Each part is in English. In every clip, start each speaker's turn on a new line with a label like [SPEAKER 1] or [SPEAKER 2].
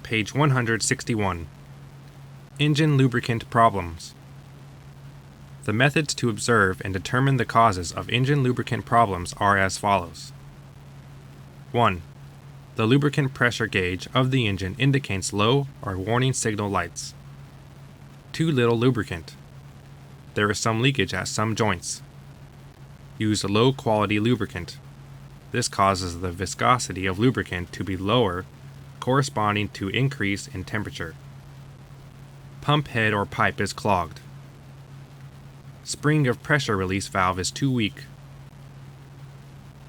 [SPEAKER 1] Page 161. Engine Lubricant Problems. The methods to observe and determine the causes of engine lubricant problems are as follows. 1. The lubricant pressure gauge of the engine indicates low or warning signal lights. Too little lubricant. There is some leakage at some joints. Use low-quality lubricant. This causes the viscosity of lubricant to be lower, corresponding to increase in temperature. Pump head or pipe is clogged. Spring of pressure release valve is too weak.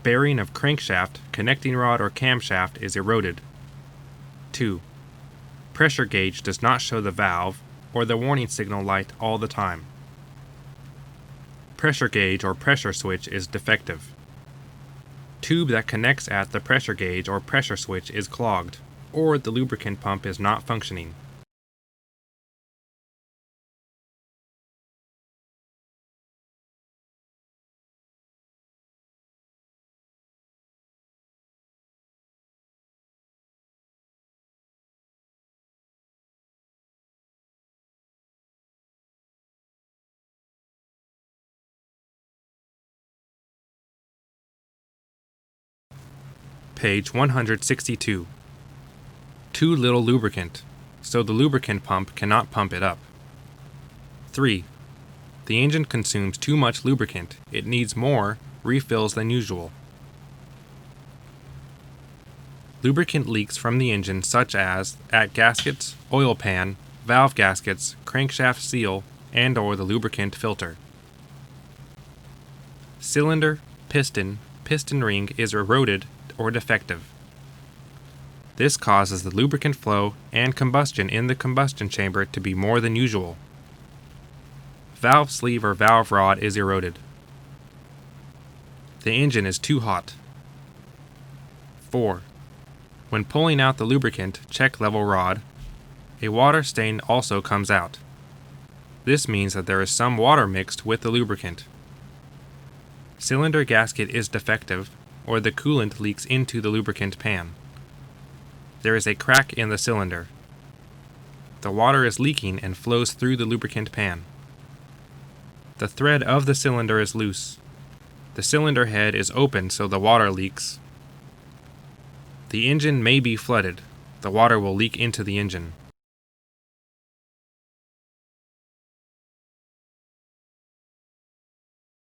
[SPEAKER 1] Bearing of crankshaft, connecting rod or camshaft is eroded. 2. Pressure gauge does not show the valve or the warning signal light all the time. Pressure gauge or pressure switch is defective. Tube that connects at the pressure gauge or pressure switch is clogged, or the lubricant pump is not functioning. Page 162. Too little lubricant, so the lubricant pump cannot pump it up. 3. The engine consumes too much lubricant. It needs more refills than usual. Lubricant leaks from the engine such as at gaskets, oil pan, valve gaskets, crankshaft seal, and/or the lubricant filter. Cylinder, piston ring is eroded or defective. This causes the lubricant flow and combustion in the combustion chamber to be more than usual. Valve sleeve or valve rod is eroded. The engine is too hot. 4. When pulling out the lubricant check level rod, a water stain also comes out. This means that there is some water mixed with the lubricant. Cylinder gasket is defective, or the coolant leaks into the lubricant pan. There is a crack in the cylinder. The water is leaking and flows through the lubricant pan. The thread of the cylinder is loose. The cylinder head is open so the water leaks. The engine may be flooded. The water will leak into the engine.